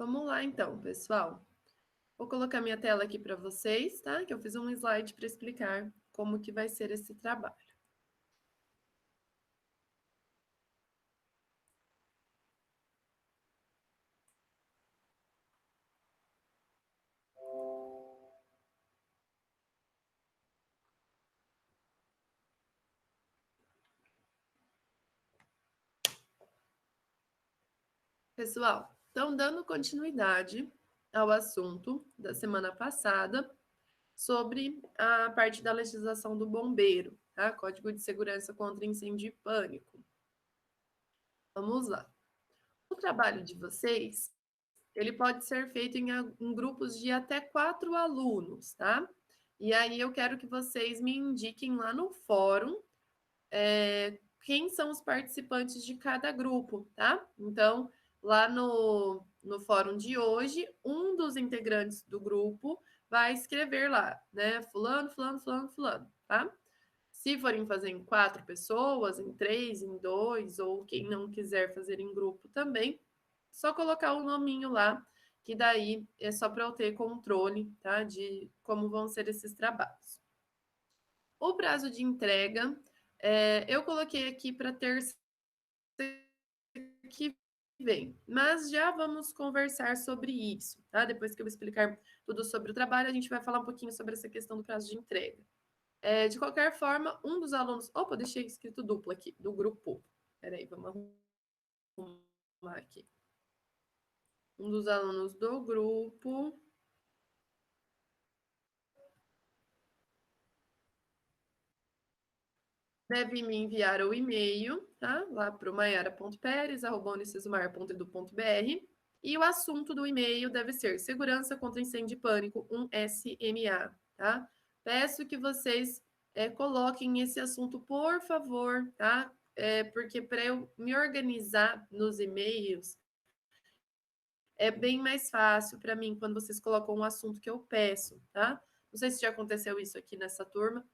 Vamos lá então, pessoal. Vou colocar minha tela aqui para vocês, tá? Que eu fiz um slide para explicar como que vai ser esse trabalho. Pessoal, então dando continuidade ao assunto da semana passada sobre a parte da legislação do bombeiro, tá? Código de Segurança contra Incêndio e Pânico. Vamos lá. O trabalho de vocês, ele pode ser feito em grupos de até 4 alunos, tá? E aí eu quero que vocês me indiquem lá no fórum quem são os participantes de cada grupo, tá? Então, lá no fórum de hoje, um dos integrantes do grupo vai escrever lá, né? Fulano, fulano, fulano, fulano, tá? Se forem fazer em 4 pessoas, em 3, em 2, ou quem não quiser fazer em grupo também, só colocar o nominho lá, que daí é só para eu ter controle, tá? De como vão ser esses trabalhos. O prazo de entrega, eu coloquei aqui para terça que vem, mas já vamos conversar sobre isso, tá? Depois que eu explicar tudo sobre o trabalho, a gente vai falar um pouquinho sobre essa questão do prazo de entrega. De qualquer forma, um dos alunos. Opa, deixei escrito duplo aqui, do grupo. Peraí, vamos arrumar aqui. Um dos alunos do grupo deve me enviar o e-mail, tá? Lá para o maiara.peres@unicesumar.edu.br. E o assunto do e-mail deve ser Segurança contra Incêndio e Pânico, um SMA, tá? Peço que vocês coloquem esse assunto, por favor, tá? Porque para eu me organizar nos e-mails, é bem mais fácil para mim quando vocês colocam um assunto que eu peço, tá? Não sei se já aconteceu isso aqui nessa turma,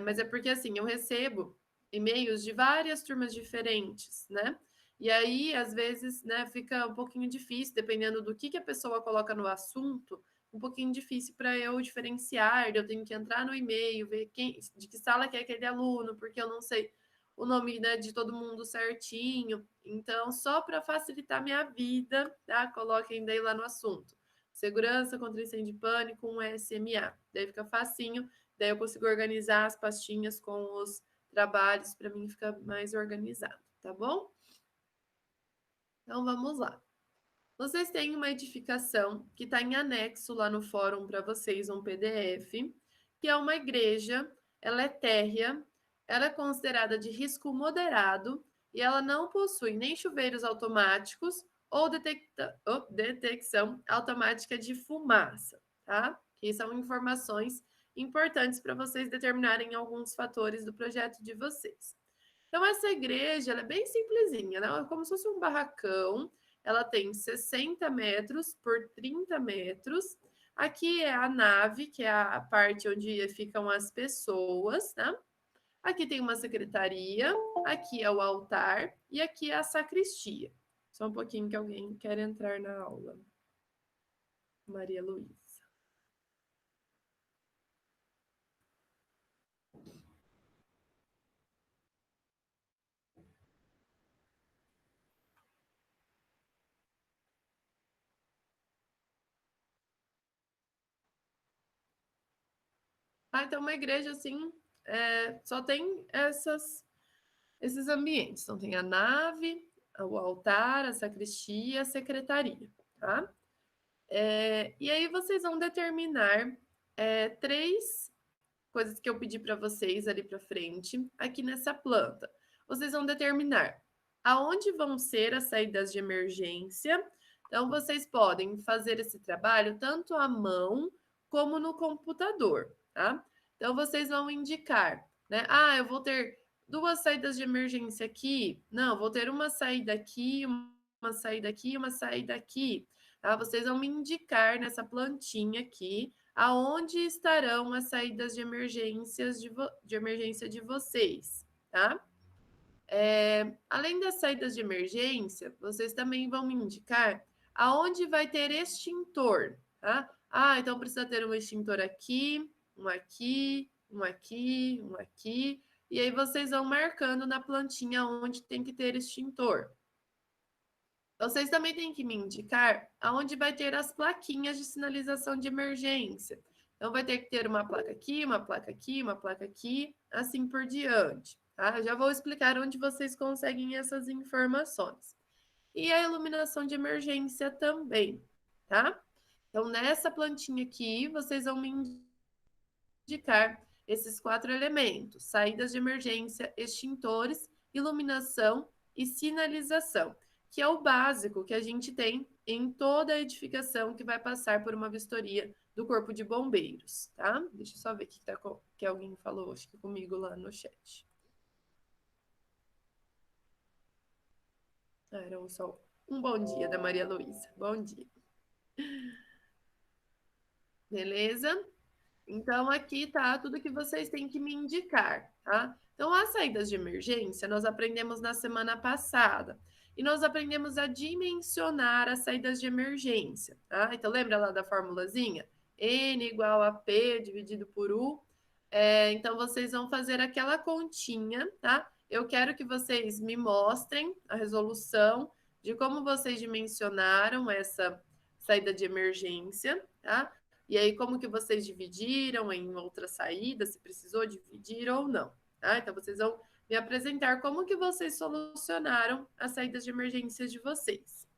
mas é porque assim, eu recebo e-mails de várias turmas diferentes, né? E aí, às vezes, né, fica um pouquinho difícil, dependendo do que a pessoa coloca no assunto, um pouquinho difícil para eu diferenciar, eu tenho que entrar no e-mail, ver de que sala que é aquele aluno, porque eu não sei o nome, né, de todo mundo certinho. Então, só para facilitar minha vida, tá? Coloquem daí lá no assunto. Segurança contra incêndio e pânico, um SMA. Daí fica facinho, daí eu consigo organizar as pastinhas com os trabalhos para mim ficar mais organizado, tá bom? Então, vamos lá. Vocês têm uma edificação que está em anexo lá no fórum para vocês, um PDF, que é uma igreja, ela é térrea, ela é considerada de risco moderado e ela não possui nem chuveiros automáticos ou detecção automática de fumaça, tá? Que são informações importantes para vocês determinarem alguns fatores do projeto de vocês. Então, essa igreja, ela é bem simplesinha, né? É como se fosse um barracão. Ela tem 60 metros por 30 metros. Aqui é a nave, que é a parte onde ficam as pessoas, tá? Aqui tem uma secretaria, aqui é o altar e aqui é a sacristia. Só um pouquinho que alguém quer entrar na aula. Maria Luísa. Então uma igreja assim, só tem esses ambientes. Então, tem a nave, o altar, a sacristia, a secretaria, tá? E aí vocês vão determinar 3 coisas que eu pedi para vocês ali para frente, aqui nessa planta. Vocês vão determinar aonde vão ser as saídas de emergência. Então, vocês podem fazer esse trabalho tanto à mão como no computador, tá? Então, vocês vão indicar, né? Eu vou ter 2 saídas de emergência aqui. Não, vou ter uma saída aqui, uma saída aqui, uma saída aqui. Tá? Vocês vão me indicar nessa plantinha aqui aonde estarão as saídas de emergência de vocês, tá? Além das saídas de emergência, vocês também vão me indicar aonde vai ter extintor, tá? Ah, então precisa ter um extintor aqui, um aqui, um aqui, um aqui. E aí vocês vão marcando na plantinha onde tem que ter extintor. Vocês também têm que me indicar aonde vai ter as plaquinhas de sinalização de emergência. Então, vai ter que ter uma placa aqui, uma placa aqui, uma placa aqui, assim por diante. Tá? Já vou explicar onde vocês conseguem essas informações. E a iluminação de emergência também, tá? Então, nessa plantinha aqui, vocês vão me indicar esses 4 elementos: saídas de emergência, extintores, iluminação e sinalização, que é o básico que a gente tem em toda a edificação que vai passar por uma vistoria do Corpo de Bombeiros, tá? Deixa eu só ver o que alguém falou, acho que comigo lá no chat. Era só um bom dia da Maria Luísa. Bom dia. Beleza? Então, aqui tá tudo que vocês têm que me indicar, tá? Então, as saídas de emergência, nós aprendemos na semana passada. E nós aprendemos a dimensionar as saídas de emergência, tá? Então, lembra lá da formulazinha? N igual a P dividido por U. Então, vocês vão fazer aquela continha, tá? Eu quero que vocês me mostrem a resolução de como vocês dimensionaram essa saída de emergência, tá? E aí, como que vocês dividiram em outra saída, se precisou dividir ou não, tá? Então, vocês vão me apresentar como que vocês solucionaram as saídas de emergência de vocês.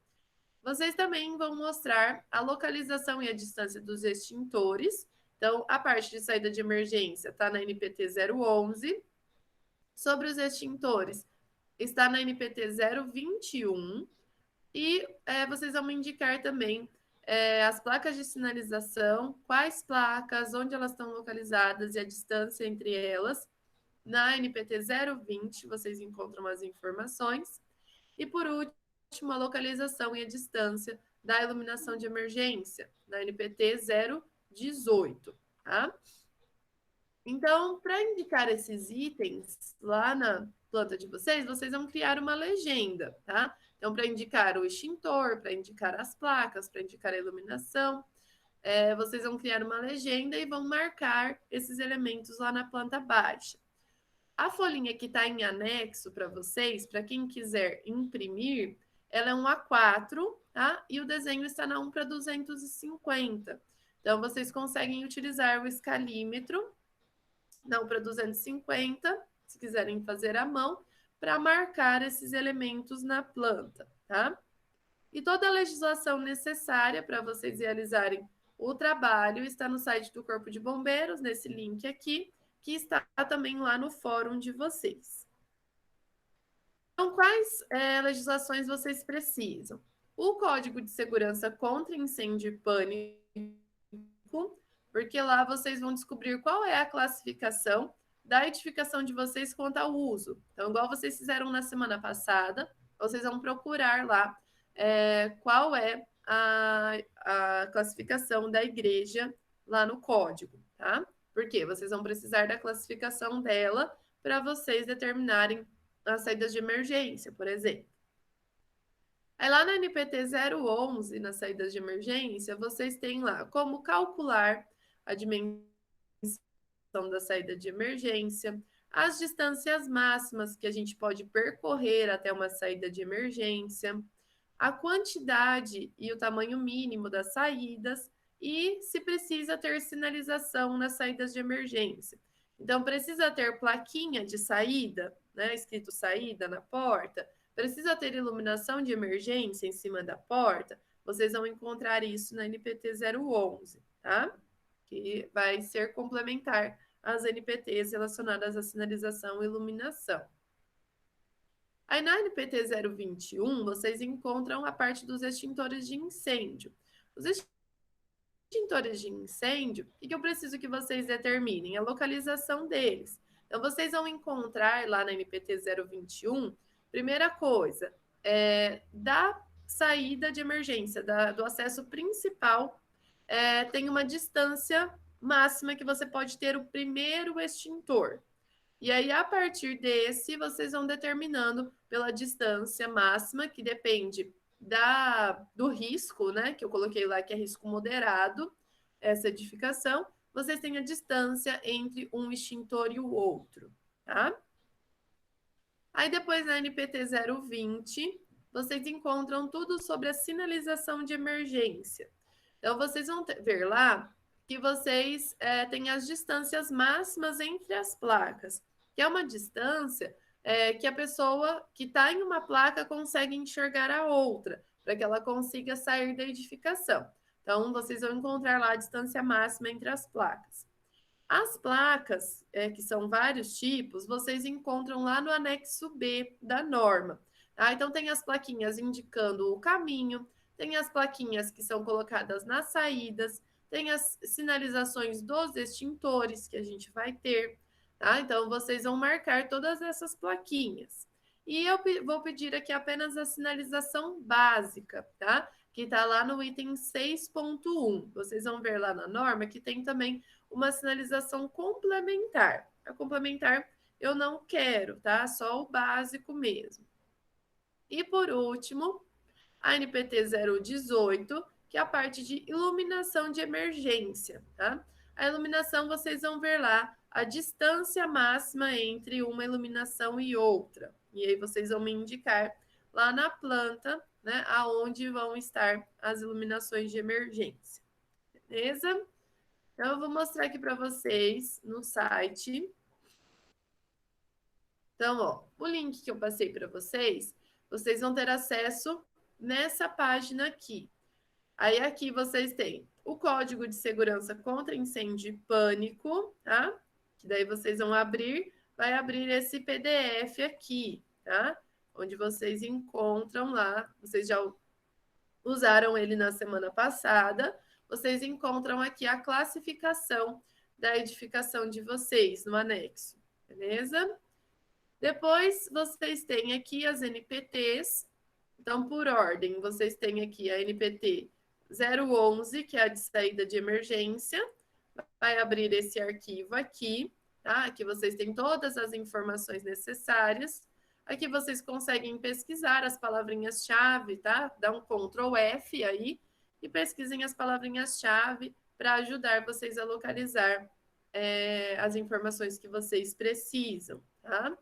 Vocês também vão mostrar a localização e a distância dos extintores. Então, a parte de saída de emergência está na NPT 011. Sobre os extintores, está na NPT 021. E vocês vão me indicar também as placas de sinalização, quais placas, onde elas estão localizadas e a distância entre elas. Na NPT 020, vocês encontram as informações. E, por último, a localização e a distância da iluminação de emergência, na NPT 018, tá? Então, para indicar esses itens lá na planta de vocês, vocês vão criar uma legenda, tá? Então, para indicar o extintor, para indicar as placas, para indicar a iluminação, vocês vão criar uma legenda e vão marcar esses elementos lá na planta baixa. A folhinha que está em anexo para vocês, para quem quiser imprimir, ela é um A4, tá? E o desenho está na 1 para 250. Então, vocês conseguem utilizar o escalímetro na 1 para 250, se quiserem fazer à mão, para marcar esses elementos na planta, tá? E toda a legislação necessária para vocês realizarem o trabalho está no site do Corpo de Bombeiros, nesse link aqui, que está também lá no fórum de vocês. Então, quais legislações vocês precisam? O Código de Segurança contra Incêndio e Pânico, porque lá vocês vão descobrir qual é a classificação da edificação de vocês quanto ao uso. Então, igual vocês fizeram na semana passada, vocês vão procurar lá qual é a classificação da igreja lá no código, tá? Porque vocês vão precisar da classificação dela para vocês determinarem as saídas de emergência, por exemplo. Aí lá na NPT 011, nas saídas de emergência, vocês têm lá como calcular a dimensão da saída de emergência, as distâncias máximas que a gente pode percorrer até uma saída de emergência, a quantidade e o tamanho mínimo das saídas e se precisa ter sinalização nas saídas de emergência. Então, precisa ter plaquinha de saída, né, escrito saída na porta, precisa ter iluminação de emergência em cima da porta, vocês vão encontrar isso na NPT 011, tá? Que vai ser complementar às NPTs relacionadas à sinalização e iluminação. Aí na NPT 021, vocês encontram a parte dos extintores de incêndio. Os extintores de incêndio, o que eu preciso que vocês determinem? A localização deles. Então, vocês vão encontrar lá na NPT 021, primeira coisa, da saída de emergência, do acesso principal, tem uma distância máxima que você pode ter o primeiro extintor. E aí, a partir desse, vocês vão determinando pela distância máxima, que depende do risco, né? Que eu coloquei lá que é risco moderado, essa edificação, vocês têm a distância entre um extintor e o outro, tá? Aí depois na NPT 020, vocês encontram tudo sobre a sinalização de emergência. Então, vocês vão ver lá que vocês têm as distâncias máximas entre as placas, que é uma distância que a pessoa que está em uma placa consegue enxergar a outra, para que ela consiga sair da edificação. Então, vocês vão encontrar lá a distância máxima entre as placas. As placas, que são vários tipos, vocês encontram lá no anexo B da norma. Tá? Então, tem as plaquinhas indicando o caminho, tem as plaquinhas que são colocadas nas saídas, tem as sinalizações dos extintores que a gente vai ter. Tá? Então, vocês vão marcar todas essas plaquinhas. E eu vou pedir aqui apenas a sinalização básica, tá? Que está lá no item 6.1. Vocês vão ver lá na norma que tem também uma sinalização complementar. A complementar eu não quero, tá? Só o básico mesmo. E por último, a NPT 018, que é a parte de iluminação de emergência, tá? A iluminação vocês vão ver lá a distância máxima entre uma iluminação e outra. E aí vocês vão me indicar lá na planta, né, aonde vão estar as iluminações de emergência. Beleza? Então, eu vou mostrar aqui para vocês no site. Então, ó, o link que eu passei para vocês, vocês vão ter acesso nessa página aqui. Aí, aqui vocês têm o código de segurança contra incêndio e pânico, tá? Que daí vocês vão abrir, vai abrir esse PDF aqui, tá? Onde vocês encontram lá, vocês já usaram ele na semana passada, vocês encontram aqui a classificação da edificação de vocês no anexo, beleza? Depois, vocês têm aqui as NPTs. Então, por ordem, vocês têm aqui a NPT 011, que é a de saída de emergência. Vai abrir esse arquivo aqui, tá? Aqui vocês têm todas as informações necessárias. Aqui vocês conseguem pesquisar as palavrinhas-chave, tá? Dá um Ctrl F aí e pesquisem as palavrinhas-chave para ajudar vocês a localizar as informações que vocês precisam, tá?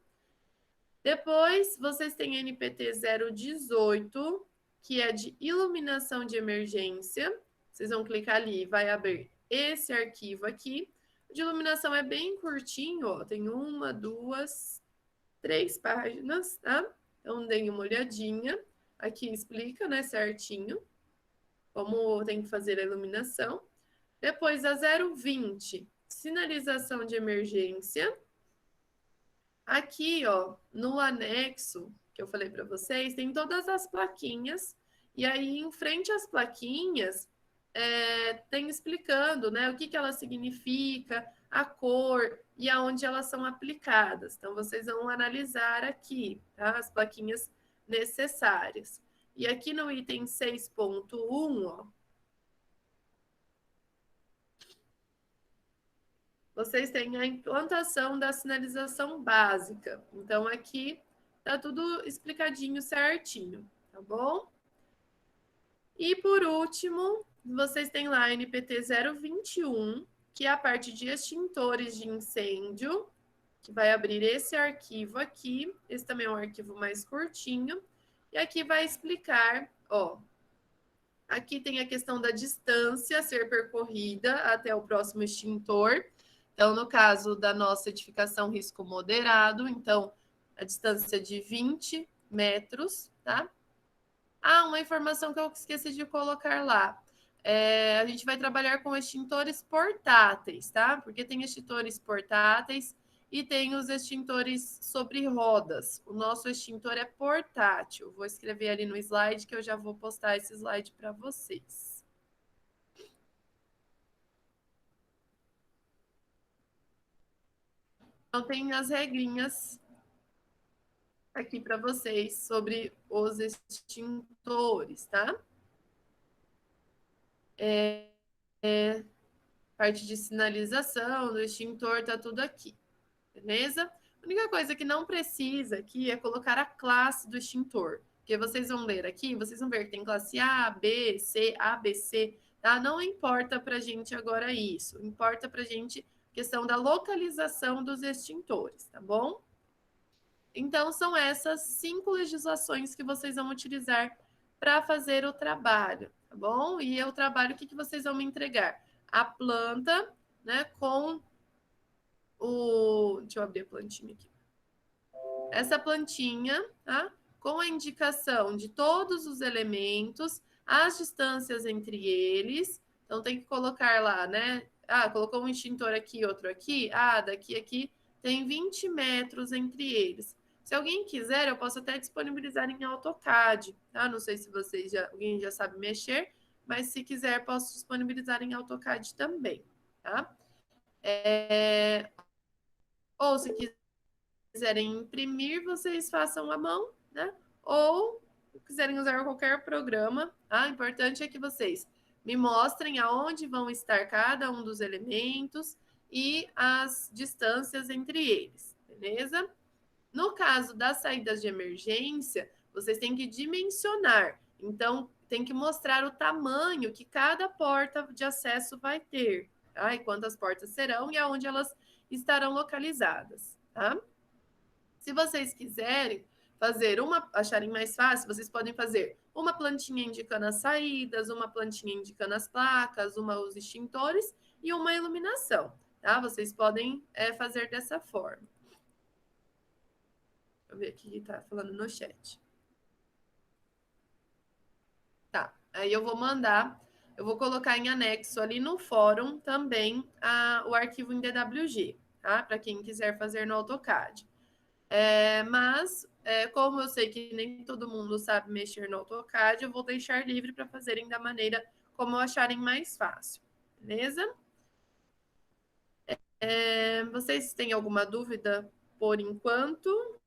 Depois, vocês têm NPT 018, que é de iluminação de emergência. Vocês vão clicar ali e vai abrir esse arquivo aqui. O de iluminação é bem curtinho, ó. Tem 1, 2, 3 páginas, tá? Então, deem uma olhadinha. Aqui explica, né, certinho como tem que fazer a iluminação. Depois, a 020, sinalização de emergência. Aqui, ó, no anexo que eu falei para vocês, tem todas as plaquinhas. E aí, em frente às plaquinhas, tem explicando, né, o que ela significa, a cor e aonde elas são aplicadas. Então, vocês vão analisar aqui, tá? As plaquinhas necessárias. E aqui no item 6.1, ó, vocês têm a implantação da sinalização básica. Então, aqui tá tudo explicadinho certinho, tá bom? E por último, vocês têm lá a NPT 021, que é a parte de extintores de incêndio, que vai abrir esse arquivo aqui. Esse também é um arquivo mais curtinho. E aqui vai explicar, ó, aqui tem a questão da distância a ser percorrida até o próximo extintor. Então, no caso da nossa edificação risco moderado, então, a distância de 20 metros, tá? Ah, uma informação que eu esqueci de colocar lá. A gente vai trabalhar com extintores portáteis, tá? Porque tem extintores portáteis e tem os extintores sobre rodas. O nosso extintor é portátil. Vou escrever ali no slide que eu já vou postar esse slide para vocês. Então, tem as regrinhas aqui para vocês sobre os extintores, tá? Parte de sinalização do extintor, tá tudo aqui, beleza? A única coisa que não precisa aqui é colocar a classe do extintor, Porque vocês vão ler aqui, vocês vão ver que tem classe A, B, C, ABC, tá? Não importa para a gente agora isso. Importa para a gente a questão da localização dos extintores, tá bom? Então, são essas 5 legislações que vocês vão utilizar para fazer o trabalho, tá bom? E o trabalho, o que vocês vão me entregar? A planta, né, com o... Deixa eu abrir a plantinha aqui. Essa plantinha, tá? Com a indicação de todos os elementos, as distâncias entre eles. Então, tem que colocar lá, né? Ah, colocou um extintor aqui, outro aqui. Ah, daqui aqui tem 20 metros entre eles. Se alguém quiser, eu posso até disponibilizar em AutoCAD, tá? Não sei se alguém já sabe mexer, mas se quiser, posso disponibilizar em AutoCAD também, tá? Ou se quiserem imprimir, vocês façam à mão, né? Ou quiserem usar qualquer programa, tá? O importante é que vocês me mostrem aonde vão estar cada um dos elementos e as distâncias entre eles, beleza? No caso das saídas de emergência, vocês têm que dimensionar. Então, tem que mostrar o tamanho que cada porta de acesso vai ter, tá? E quantas portas serão e aonde elas estarão localizadas, tá? Se vocês quiserem acharem mais fácil, vocês podem fazer uma plantinha indicando as saídas, uma plantinha indicando as placas, os extintores e uma iluminação, tá? Vocês podem fazer dessa forma. Deixa eu ver aqui o que tá falando no chat. Tá, aí eu vou colocar em anexo ali no fórum também o arquivo em DWG, tá? Para quem quiser fazer no AutoCAD. Mas, como eu sei que nem todo mundo sabe mexer no AutoCAD, eu vou deixar livre para fazerem da maneira como acharem mais fácil, beleza? Vocês têm alguma dúvida por enquanto?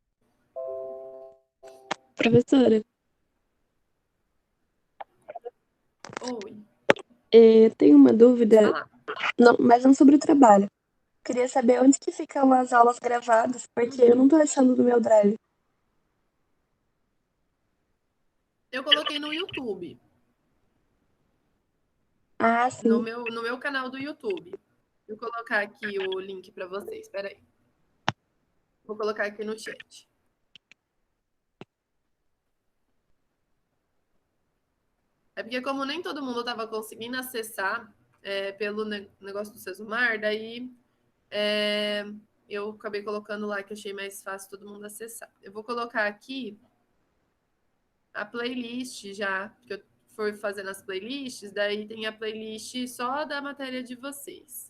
Professora, Oi, tenho uma pode dúvida, falar. mas não sobre o trabalho. Queria saber onde que ficam as aulas gravadas, porque eu não tô achando no meu drive. Eu coloquei no YouTube, Ah, no sim. meu canal do YouTube. Vou colocar aqui o link para vocês, espera aí. Vou colocar aqui no chat. É porque como nem todo mundo estava conseguindo acessar pelo negócio do Sesumar, daí eu acabei colocando lá que achei mais fácil todo mundo acessar. Eu vou colocar aqui a playlist já, que eu fui fazendo as playlists, daí tem a playlist só da matéria de vocês.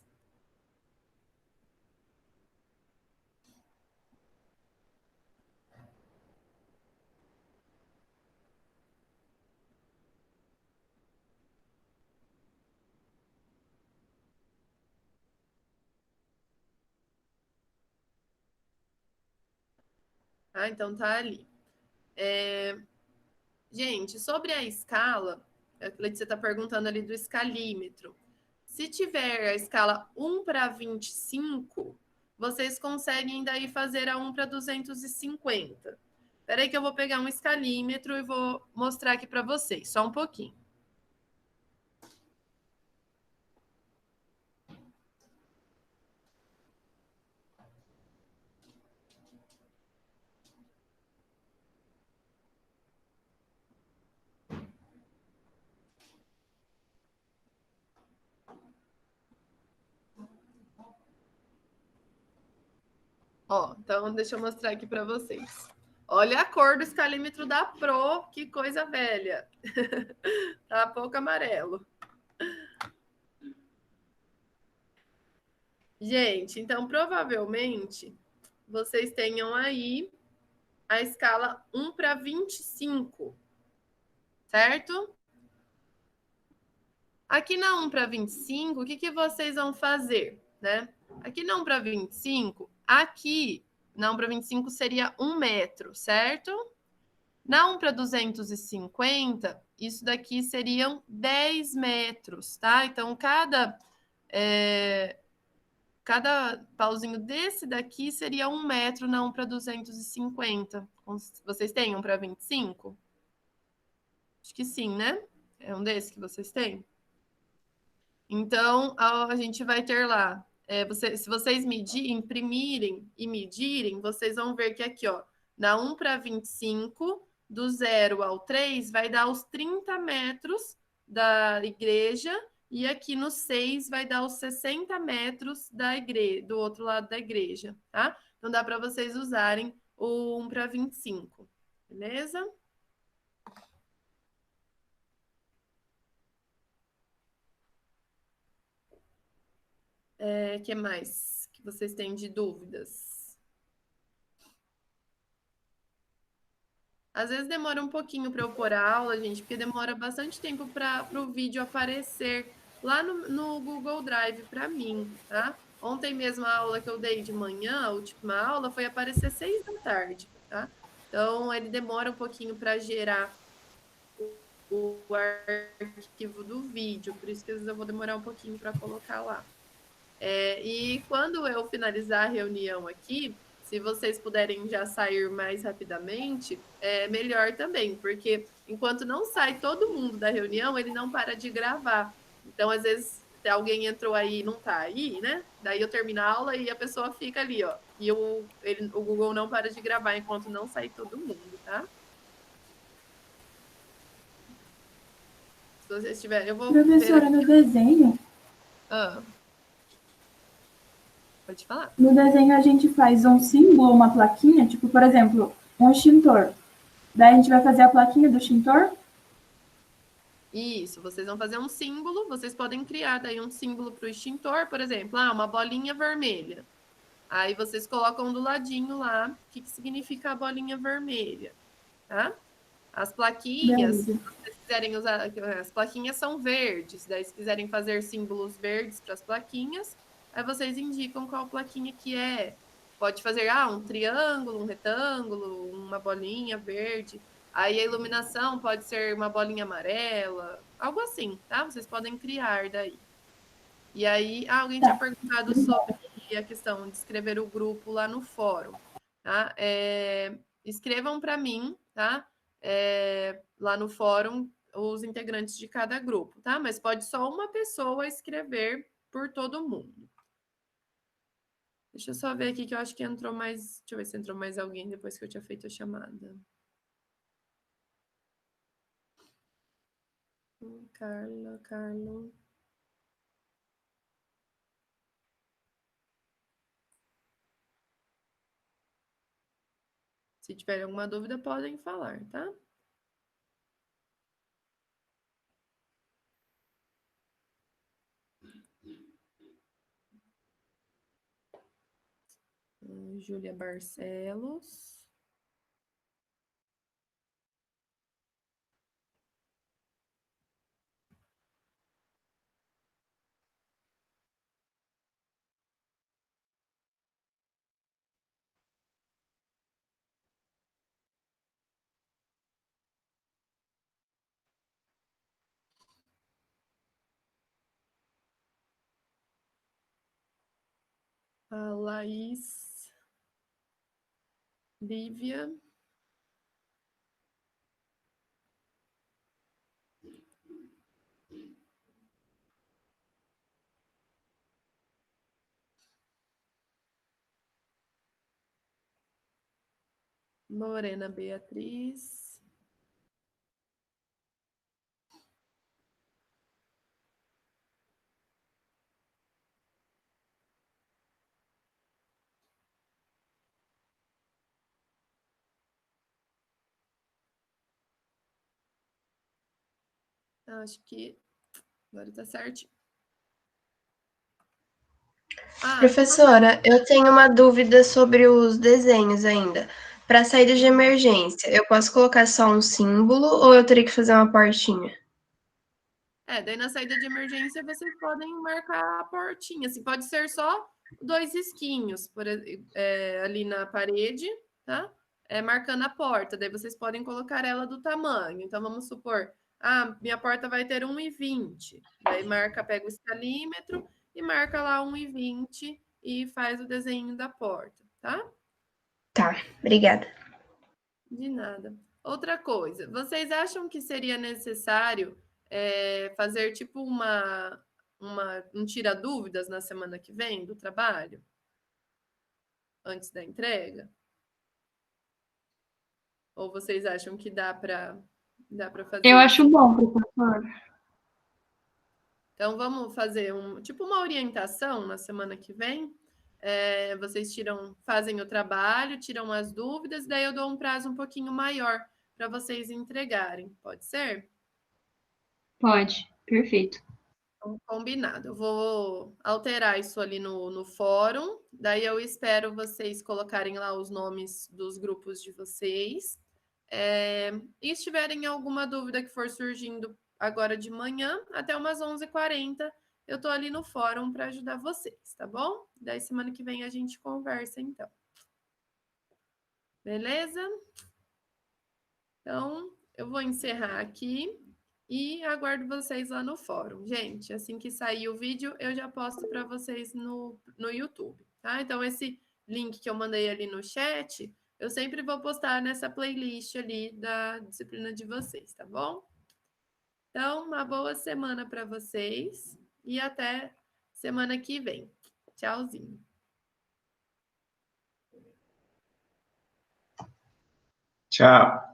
Tá? Então tá ali. Gente, sobre a escala, a Letícia está perguntando ali do escalímetro. Se tiver a escala 1 para 25, vocês conseguem daí fazer a 1 para 250. Espera aí que eu vou pegar um escalímetro e vou mostrar aqui para vocês, só um pouquinho. Ó, então deixa eu mostrar aqui para vocês. Olha a cor do escalímetro da Pro, que coisa velha. Tá pouco amarelo. Gente, então provavelmente vocês tenham aí a escala 1 para 25, certo? Aqui na 1 para 25, o que vocês vão fazer, né? Aqui na 1 para 25, aqui na 1 para 25 seria 1 metro, certo? Na 1 para 250, isso daqui seriam 10 metros, tá? Então, cada pauzinho desse daqui seria 1 metro na 1 para 250. Vocês têm 1 para 25? Acho que sim, né? É um desses que vocês têm? Então, a gente vai ter lá, se vocês imprimirem e medirem, vocês vão ver que aqui, ó, na 1 para 25, do 0 ao 3, vai dar os 30 metros da igreja, e aqui no 6 vai dar os 60 metros da igreja, do outro lado da igreja, tá? Então, dá para vocês usarem o 1 para 25, beleza? Que mais que vocês têm de dúvidas? Às vezes demora um pouquinho para eu pôr a aula, gente, porque demora bastante tempo para o vídeo aparecer lá no Google Drive para mim, tá? Ontem mesmo a aula que eu dei de manhã, a última aula, foi aparecer 6 da tarde, tá? Então, ele demora um pouquinho para gerar o arquivo do vídeo, por isso que às vezes eu vou demorar um pouquinho para colocar lá. E quando eu finalizar a reunião aqui, se vocês puderem já sair mais rapidamente, é melhor também, porque enquanto não sai todo mundo da reunião, ele não para de gravar. Então, às vezes, se alguém entrou aí e não tá aí, né? Daí eu termino a aula e a pessoa fica ali, ó. E o Google não para de gravar enquanto não sair todo mundo, tá? Se vocês tiverem, eu vou Professora, ver aqui. no desenho... Pode falar. No desenho a gente faz um símbolo, uma plaquinha, tipo, por exemplo, um extintor. Daí a gente vai fazer a plaquinha do extintor? Isso, vocês vão fazer um símbolo, vocês podem criar daí um símbolo para o extintor, por exemplo, uma bolinha vermelha. Aí vocês colocam do ladinho lá o que significa a bolinha vermelha, tá? As plaquinhas, se vocês quiserem usar, as plaquinhas são verdes, daí se quiserem fazer símbolos verdes para as plaquinhas, aí vocês indicam qual plaquinha que é. Pode fazer um triângulo, um retângulo, uma bolinha verde. Aí a iluminação pode ser uma bolinha amarela, algo assim, tá? Vocês podem criar daí. E aí, alguém tinha perguntado sobre a questão de escrever o grupo lá no fórum, tá? Escrevam para mim, tá? Lá no fórum, os integrantes de cada grupo, tá? Mas pode só uma pessoa escrever por todo mundo. Deixa eu só ver aqui que eu acho que entrou mais... Deixa eu ver se entrou mais alguém depois que eu tinha feito a chamada. Carlo. Se tiverem alguma dúvida, podem falar, tá? Júlia Barcelos. A Laís. Lívia. Morena Beatriz. Acho que agora tá certo. Professora, eu tenho uma dúvida sobre os desenhos ainda. Para saída de emergência, eu posso colocar só um símbolo ou eu teria que fazer uma portinha? Daí na saída de emergência vocês podem marcar a portinha. Assim, pode ser só 2 risquinhos ali na parede, tá? Marcando a porta. Daí vocês podem colocar ela do tamanho. Então, vamos supor, minha porta vai ter 1,20. Daí pega o escalímetro e marca lá 1,20 e faz o desenho da porta, tá? Tá, obrigada. De nada. Outra coisa, vocês acham que seria necessário fazer tipo um tira-dúvidas na semana que vem do trabalho? Antes da entrega? Ou vocês acham que dá para fazer Eu isso? acho bom, professor. Então, vamos fazer tipo uma orientação na semana que vem. Vocês fazem o trabalho, tiram as dúvidas, daí eu dou um prazo um pouquinho maior para vocês entregarem. Pode ser? Pode, perfeito. Então, combinado. Eu vou alterar isso ali no fórum, daí eu espero vocês colocarem lá os nomes dos grupos de vocês. E se tiverem alguma dúvida que for surgindo agora de manhã, até umas 11h40, eu tô ali no fórum para ajudar vocês, tá bom? Daí semana que vem a gente conversa, então. Beleza? Então, eu vou encerrar aqui e aguardo vocês lá no fórum. Gente, assim que sair o vídeo, eu já posto para vocês no YouTube, tá? Então, esse link que eu mandei ali no chat, eu sempre vou postar nessa playlist ali da disciplina de vocês, tá bom? Então, uma boa semana para vocês e até semana que vem. Tchauzinho. Tchau.